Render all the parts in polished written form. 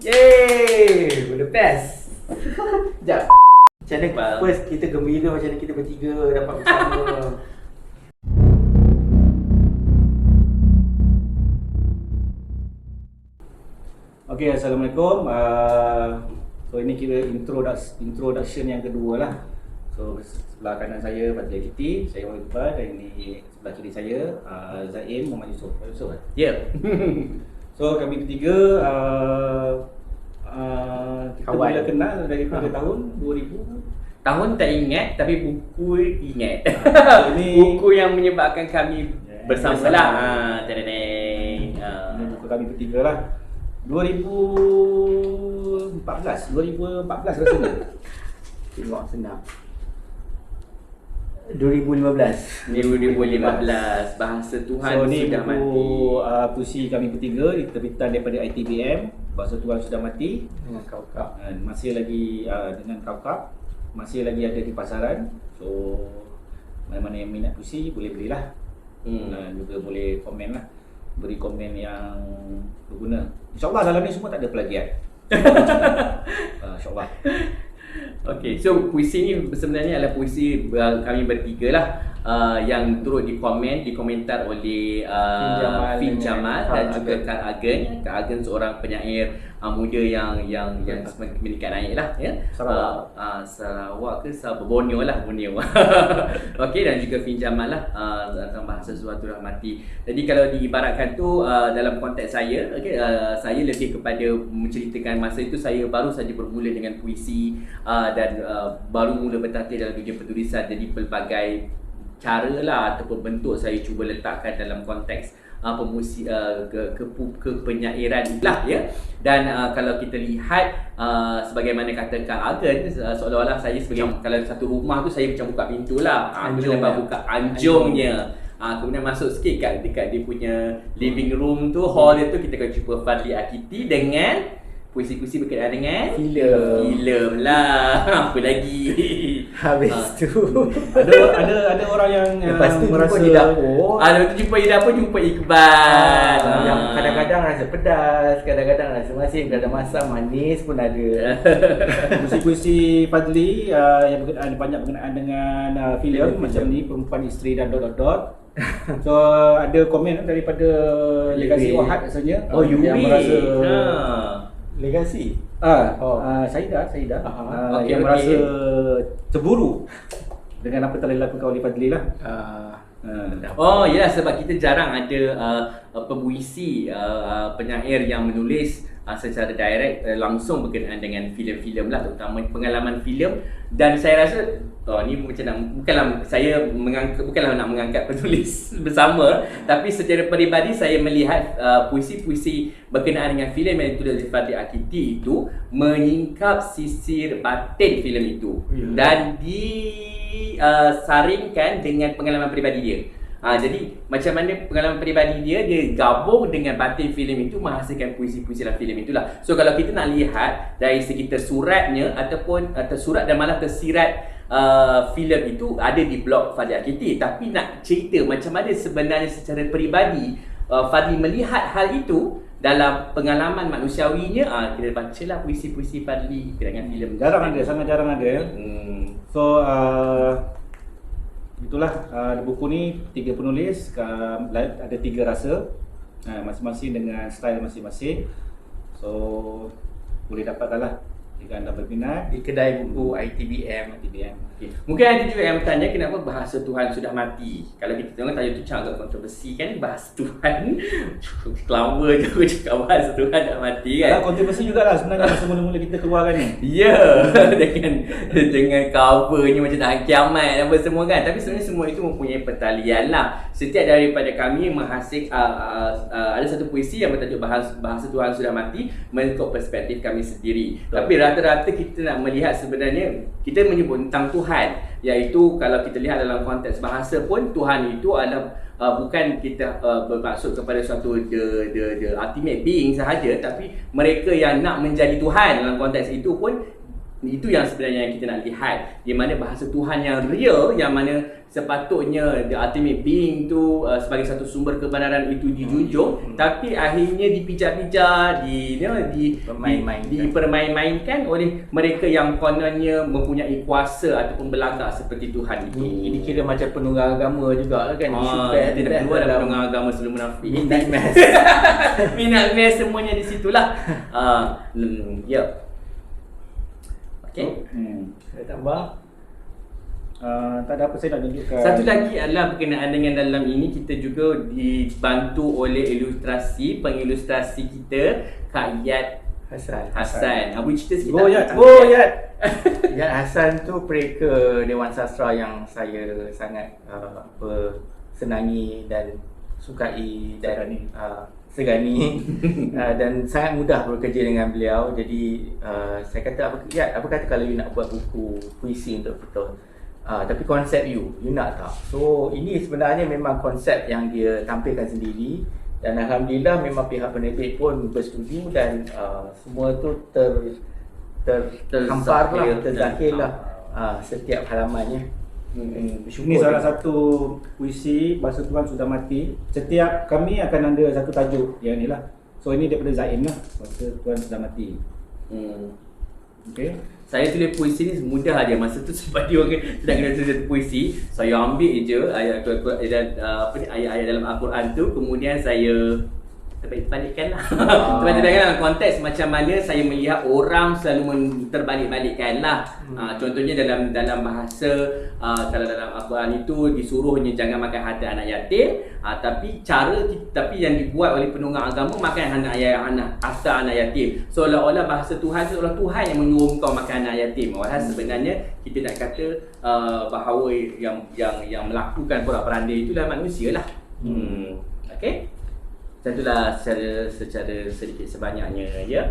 Yeay, we're the best. Sekejap. Macam mana Well, first kita gembira macam mana kita bertiga dapat bersama. Okay, Assalamualaikum. So ini kira introduction yang kedua lah. So sebelah kanan saya Fadli Akiti, saya Muhammad Iqbal, dan ini sebelah kiri saya Zaim Muhammad Yusof. Yusof kan? Ya. So kami bertiga kita Kawan. mula kenal daripada tahun 2000. Tahun tak ingat tapi buku ingat. Ini Buku yang menyebabkan kami bersama lah. Tadadeng. ini buku kami bertiga lah. 2014 rasanya. Tengok senang. 2015. 2015 Bahasa Tuhan So ni Sudah buku Mati. puisi kami bertiga diterbitan daripada ITBM, Bahasa Tuhan Sudah Mati. Dengan kau-kau. Masih lagi dengan Kau-Kau, masih lagi ada di pasaran. So mana-mana yang minat puisi boleh belilah. Dan juga boleh komen lah, beri komen yang berguna. InsyaAllah dalam ni semua tak ada plagiat. InsyaAllah. Okey, so puisi ni sebenarnya adalah puisi kami bertiga lah, yang turut dikomentar oleh Fin Jamal dan juga Kak Agen. Kak Agen seorang penyair muda yang meningkat naik lah, ya. Sarawak. Sarawak ke Borneo lah, Borneo. Okey, dan juga Fin Jamal lah tentang bahasa suatu rahmati. Jadi kalau diibaratkan tu dalam konteks saya, saya lebih kepada menceritakan masa itu saya baru saja bermula dengan puisi, dan baru mula bertatih dalam dunia penulisan. Jadi pelbagai cara lah ataupun bentuk saya cuba letakkan dalam konteks ke penyairan lah, ya. Dan kalau kita lihat sebagaimana kata Kak Agen, seolah-olah saya sebagai kalau satu rumah tu saya macam buka pintu lah, kita lepas buka anjungnya. Kemudian masuk sikit dekat dia punya living room tu, hall dia tu, kita akan jumpa Fadli Akiti dengan puisi-puisi berkaitan dengan filem lah. Apa lagi? Habis tu Ada orang yang lepas tu merasa jumpa di dapur. Lepas tu jumpa di dapur, jumpa Iqbal. Yang kadang-kadang rasa pedas, kadang-kadang rasa masin, kadang masam, manis pun ada. puisi-puisi Fadli yang banyak berkenaan dengan filem macam ni, Perempuan Isteri dan ... So ada komen daripada Legasi Wahad rasanya. Oh, Yumi. Yang merasa Legasi. Saidah Okey, yang okey. merasa cemburu dengan apa telah dilakukan oleh Fadli lah. Oh ya, sebab kita jarang ada pemuisi penyair yang menulis secara direct langsung berkenaan dengan filem-filem lah, terutama pengalaman filem. Dan saya rasa ni macam bukanlah nak mengangkat penulis bersama, tapi secara peribadi saya melihat puisi-puisi berkenaan dengan filem yang ditulis oleh Fadli Akiti itu menyingkap sisir batin filem itu, dan disaringkan dengan pengalaman peribadi dia. Jadi macam mana pengalaman peribadi dia gabung dengan batin filem itu menghasilkan puisi-puisi dalam filem itulah. So kalau kita nak lihat dari segi tersuratnya ataupun tersurat dan malah tersirat filem itu ada di blog Fadli Akiti, tapi nak cerita macam mana sebenarnya secara peribadi Fadli melihat hal itu dalam pengalaman manusiawinya, kita bacalah puisi-puisi Fadli dengan filem. Sangat jarang ada. So itulah buku ni 3 penulis, ada 3 rasa, masing-masing dengan style masing-masing. So boleh dapatkanlah jika anda berminat Di kedai buku ITBM. Okay. Mungkin ada juga yang bertanya kenapa bahasa Tuhan sudah mati. Kalau kita tengok tajuk tu agak kontroversi kan, bahasa Tuhan. Lama je aku cakap bahasa Tuhan dah mati kan. kontroversi jugalah sebenarnya masa mula-mula kita keluarkan ni. Ya, dengan covernya macam nak kiamat apa semua kan. Tapi sebenarnya semua itu mempunyai pertalian lah. Setiap daripada kami menghasil ada satu puisi yang bertajuk bahasa Tuhan sudah mati mengikut perspektif kami sendiri. Tapi rata-rata kita nak melihat sebenarnya kita menyebut tentang Tuhan, iaitu kalau kita lihat dalam konteks bahasa pun Tuhan itu adalah bukan kita bermaksud kepada suatu the ultimate being sahaja, tapi mereka yang nak menjadi Tuhan dalam konteks itu pun Itu yang sebenarnya yang kita nak lihat, di mana bahasa Tuhan yang real, yang mana sepatutnya the ultimate being tu sebagai satu sumber kebenaran itu dijunjung, tapi akhirnya dipijak-pijak, dipermain-mainkan oleh mereka yang kononnya mempunyai kuasa ataupun belagak seperti Tuhan itu. Ini kira macam penunggang agama juga kan. Kita dah keluar dalam penunggang agama sebelum munafik. Minat mas. Minat mes semuanya di situlah. Ya. Okey. Saya tambah. Tak ada apa saya nak tunjukkan. Satu lagi adalah berkenaan dengan dalam ini, kita juga dibantu oleh pengilustrasi kita, Kak Yat Hassan. Boleh cerita sikit Go tak? Yat. Yat Hassan tu pereka Dewan Sastra yang saya sangat senangi dan sukai dan segani dan sangat mudah bekerja dengan beliau. Jadi saya kata, apa kata kalau you nak buat buku puisi untuk betul, tapi konsep you nak tak? So ini sebenarnya memang konsep yang dia tampilkan sendiri, dan alhamdulillah memang pihak penerbit pun bersetuju, dan semua tu terhampar lah, terzahir lah setiap halamannya. Ini salah satu puisi Bahasa Tuhan Sudah Mati. Setiap kami akan ada satu tajuk yang ni lah. So ini daripada Zaim lah, Bahasa Tuhan Sudah Mati. Okay. Saya tulis puisi ni mudah aja. Masa tu sebab dia orang sedang kena tulis puisi, saya ambil je ayat-ayat dalam Al-Quran tu, kemudian saya terbalik-balikkan lah. Terbalik-balikkan dalam konteks macam mana saya melihat orang selalu terbalik-balikkan lah. Contohnya dalam bahasa kalau dalam Al-Quran itu disuruhnya jangan makan harta anak yatim, tapi yang dibuat oleh penunggang agama makan harta anak yatim. Seolah-olah bahasa Tuhan seolah Tuhan yang menyuruh kau makan anak yatim. Padahal sebenarnya kita nak kata bahawa yang melakukan porak-poranda itulah manusia lah. Okey. Macam itulah secara sedikit sebanyaknya ya.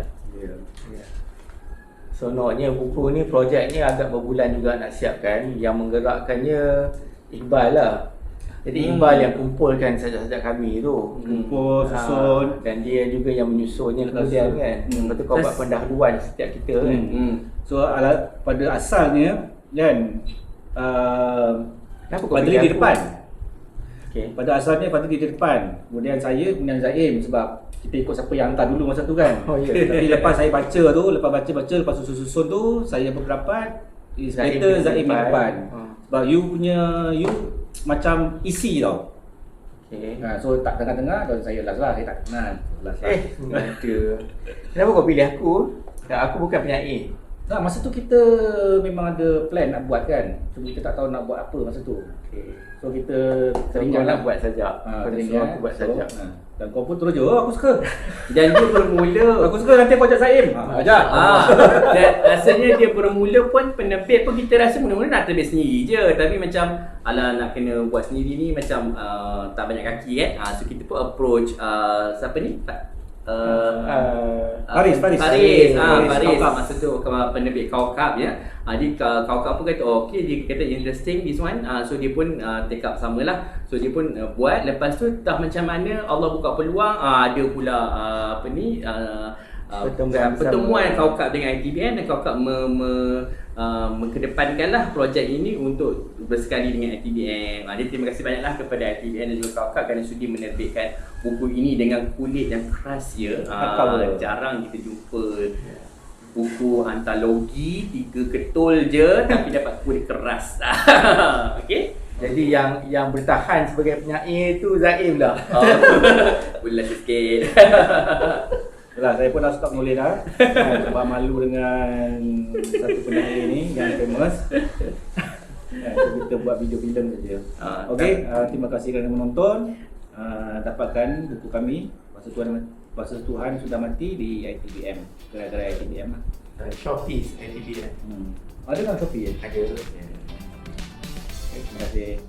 Seronoknya buku ni, projek ni agak berbulan juga nak siapkan. Yang menggerakkannya Iqbal lah. Jadi Iqbal yang kumpulkan sajak-sajak kami tu, Kumpul, susun, dan dia juga yang menyusunnya kemudian kan. Lepas tu kau buat pendahuluan setiap kita kan. So pada asalnya kan Kenapa kau Fadli pilih di aku? depan. Okay. Pada asalnya Fadli di depan, kemudian saya, kemudian Zaim, sebab kita ikut siapa yang hantar dulu masa tu kan. Tapi lepas saya baca tu, lepas susun tu, saya berpendapat better Zaim di depan. Sebab you macam isi tau. Okay. So tak tengah-tengah, dan saya last lah, saya tak kenal. Last lah. Kenapa kau pilih aku? Aku bukan penyair. Nah, masa tu kita memang ada plan nak buat kan. Cuma kita tak tahu nak buat apa masa tu. Okay. So kita Teringat nak buat sajak. Kau suruh aku buat sajak. Dan kau pun terus je, aku suka. Dan dia bermula Aku suka, nanti aku ajak Zaim. Ajak. Dan rasanya dia bermula pun penerbit pun kita rasa mula-mula nak terbit sendiri je, tapi macam alah nak kena buat sendiri ni macam tak banyak kaki kan. So kita pun approach siapa ni? Faris. Faris masa tu penerbit Kaukab ya. Dia Kaukab pun kata okey, dia kata interesting this one. So dia pun take up samalah. So dia pun buat. Lepas tu entah macam mana Allah buka peluang, ada pula pertemuan Kaukab dengan ITBN, dan Kaukab mengedepankanlah projek ini untuk bersekali dengan ITBN. Jadi terima kasih banyaklah kepada ITBN dan juga Kaukab kerana sudi menerbitkan buku ini dengan kulit yang keras ya. Jarang kita jumpa buku antologi 3 ketul je tapi dapat kulit keras. Okey. Jadi yang bertahan sebagai penyair tu Zaim lah. Ulas sikit. Itulah, saya pun dah stop nulis dah. Sebab malu dengan satu penyair ni yang famous. So kita buat video filem saja. Okey, terima kasih kerana menonton. Dapatkan buku kami Bahasa Tuhan Sudah Mati di ITBM, gerai-gerai ITBM lah. Shopee ITBN. Ada kan Shopee ya? Ada. Terima kasih.